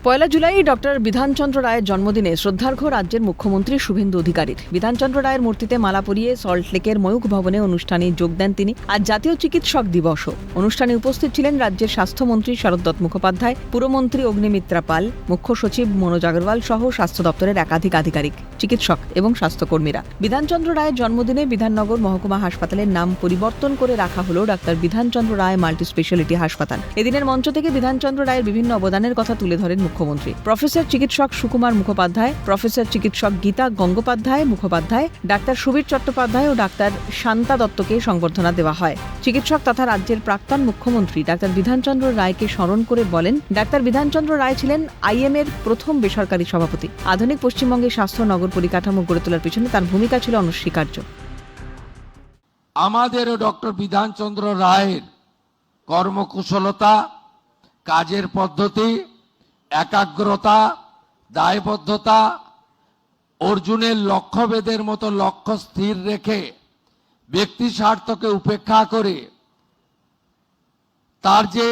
পয়লা July doctor Bidhanchandra রায়ের জন্মদিনে শ্রদ্ধার্ঘ্য রাজ্যের মুখ্যমন্ত্রী শুভেন্দু অধিকারীর। বিধানচন্দ্র রায়ের মূর্তিতে মালা পরিয়ে সল্টলেকের ময়ূখ ভবনে অনুষ্ঠানে যোগ দেন তিনি। আজ জাতীয় চিকিৎসক দিবসও। অনুষ্ঠানে উপস্থিত ছিলেন রাজ্যের স্বাস্থ্যমন্ত্রী শরৎ মুখোপাধ্যায়, পুরমন্ত্রী অগ্নিমিত্রা পাল, মুখ্য সচিব মনোজ আগরওয়াল সহ স্বাস্থ্য দপ্তরের একাধিক আধিকারিক, চিকিৎসক এবং স্বাস্থ্যকর্মীরা। বিধানচন্দ্র রায়ের জন্মদিনে বিধাননগর মহকুমা হাসপাতালের নাম পরিবর্তন করে রাখা হল ডাক্তার বিধানচন্দ্র রায় মাল্টি স্পেশালিটি হাসপাতাল। এদিনের মঞ্চ থেকে বিধানচন্দ্র রায়ের বিভিন্ন অবদানের কথা তুলে ধরেন মুখ্যমন্ত্রী। প্রফেসর চিকিৎসক সুকুমার মুখোপাধ্যায়, প্রফেসর চিকিৎসক গীতা গঙ্গোপাধ্যায় মুখোপাধ্যায়, ডাক্তার সুবীর চট্টোপাধ্যায় ও ডাক্তার শান্তা দত্তকে সংবর্ধনা দেওয়া হয়। চিকিৎসক তথা রাজ্যের প্রাক্তন মুখ্যমন্ত্রী ডাক্তার বিধানচন্দ্র রায়কে স্মরণ করে বলেন, ডাক্তার বিধানচন্দ্র রায় ছিলেন IM এর প্রথম বেসরকারি সভাপতি। আধুনিক পশ্চিমবঙ্গের স্বাস্থ্য নগর পরিকাঠামো গড়ে তোলার পিছনে তার ভূমিকা ছিল অনস্বীকার্য। আমাদেরও ডক্টর বিধানচন্দ্র রায়ের কর্মকুশলতা, কাজের পদ্ধতি, একাগ্রতা, দায়বদ্ধতা, অর্জুনের লক্ষ্যভেদের মতো লক্ষ্য স্থির রেখে ব্যক্তি স্বার্থকে উপেক্ষা করে তার যে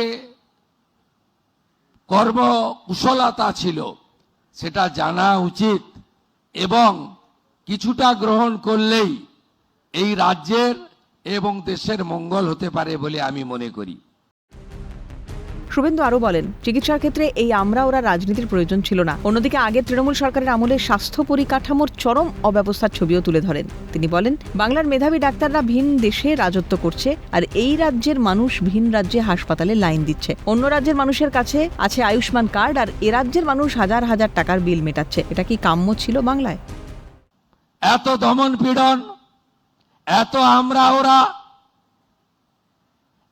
কর্মকুশলতা ছিল সেটা জানা উচিত এবং কিছুটা গ্রহণ করলেই এই রাজ্যের এবং দেশের মঙ্গল হতে পারে বলে আমি মনে করি। শুভেন্দু আরও বলেন, চিকিৎসার ক্ষেত্রে এই আমরা ওরা রাজনীতির প্রয়োজন ছিল না। অন্যদিকে আগের তৃণমূল সরকারের আমলে স্বাস্থ্য পরিকাঠামোর চরম অব্যবস্থার ছবিও তুলে ধরেন। তিনি বলেন, বাংলার মেধাবী ডাক্তাররা ভিন দেশে রাজত্ব করছে আর এই রাজ্যের মানুষ ভিন রাজ্যে হাসপাতালে লাইন দিচ্ছে। অন্য রাজ্যের মানুষের কাছে আছে আয়ুষ্মান কার্ড আর এ রাজ্যের মানুষ হাজার হাজার টাকার বিল মেটাচ্ছে। এটা কি কাম্য ছিল বাংলায়? এত দমন পীড়ন, এত আমরা ওরা,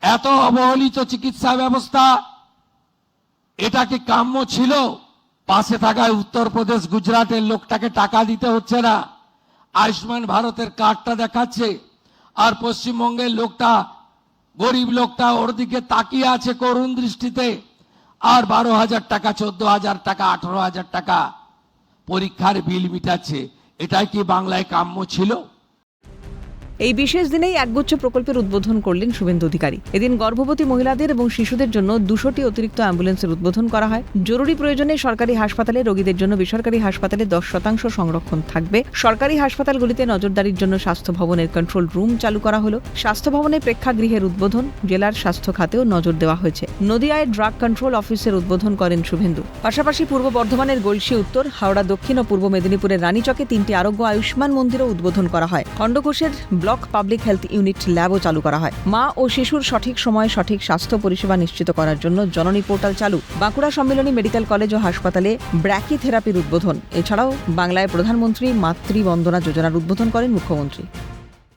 এত অবহেলিত চিকিৎসা ব্যবস্থা, এটা কি কাম্য ছিল? পাশে থাকা উত্তরপ্রদেশ, গুজরাটের লোকটাকে টাকা দিতে হচ্ছে না, আয়ুষ্মান ভারতের কার্ডটা দেখাচ্ছে, আর পশ্চিমবঙ্গের লোকটা, গরিব লোকটা ওর দিকে তাকিয়ে আছে করুণ দৃষ্টিতে, আর 12,000 টাকা, 14,000 টাকা, 18,000 টাকা পরীক্ষার বিল মিটাচ্ছে। এটাই কি বাংলায় কাম্য ছিল? এই বিশেষ দিনেই একগুচ্ছ প্রকল্পের উদ্বোধন করলেন শুভেন্দু অধিকারী। এদিন গর্ভবতী মহিলাদের এবং শিশুদের জন্য 200টি অতিরিক্ত অ্যাম্বুলেন্সের উদ্বোধন করা হয়। জরুরি প্রয়োজনে সরকারি হাসপাতালে, রোগীদের জন্য বেসরকারি হাসপাতালে 10% সংরক্ষণ থাকবে। সরকারি হাসপাতালগুলিতে নজরদারির জন্য স্বাস্থ্য ভবনের কন্ট্রোল রুম চালু করা হলো। স্বাস্থ্য ভবনে প্রেক্ষাগৃহের উদ্বোধন, জেলার স্বাস্থ্য খাতেও নজর দেওয়া হয়েছে। নদিয়ায় ড্রাগ কন্ট্রোল অফিসের উদ্বোধন করেন শুভেন্দু। পাশাপাশি পূর্ব বর্ধমানের গলসি উত্তর, হাওড়া দক্ষিণ ও পূর্ব মেদিনীপুরের রানীচকে 3টি আরোগ্য আয়ুষ্মান মন্দিরও উদ্বোধন করা হয়। খণ্ডঘোষের ব্লক পাবলিক হেলথ ইউনিট ল্যাবও চালু করা হয়। মা ও শিশুর সঠিক সময়ে সঠিক স্বাস্থ্য পরিষেবা নিশ্চিত করার জন্য জননী পোর্টাল চালু। বাঁকুড়া সম্মিলনী মেডিকেল কলেজ ও হাসপাতালে ব্র্যাকি থেরাপির উদ্বোধন। এছাড়াও বাংলায় প্রধানমন্ত্রী মাতৃ বন্দনা যোজনার উদ্বোধন করেন মুখ্যমন্ত্রী।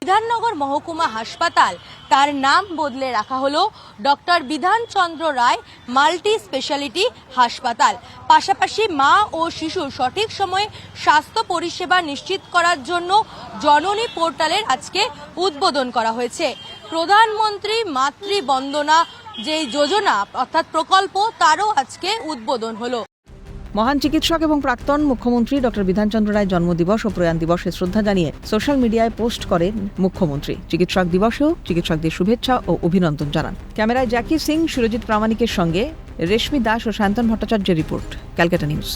বিধাননগর মহকুমা হাসপাতাল তার নাম বদলে রাখা হলো ডক্টর বিধানচন্দ্র রায় মাল্টি স্পেশালিটি হাসপাতাল। পাশাপাশি মা ও শিশুর সঠিক সময়ে স্বাস্থ্য পরিষেবা নিশ্চিত করার জন্য জননী পোর্টালের আজকে উদ্বোধন করা হয়েছে। প্রধানমন্ত্রী মাতৃ বন্দনা যে যোজনা অর্থাৎ প্রকল্প, তারও আজকে উদ্বোধন হলো। মহান চিকিৎসক এবং প্রাক্তন মুখ্যমন্ত্রী ডক্টর বিধানচন্দ্র রায় জন্মদিবস ও প্রয়াণ দিবসে শ্রদ্ধা জানিয়ে সোশ্যাল মিডিয়ায় পোস্ট করেন মুখ্যমন্ত্রী। চিকিৎসক দিবসেও চিকিৎসকদের শুভেচ্ছা ও অভিনন্দন জানান। ক্যামেরায় জ্যাকি সিং, সুরজিৎ প্রামাণিকের সঙ্গে রেশমি দাস ও শান্তন ভট্টাচার্যের রিপোর্ট, ক্যালকাটা নিউজ।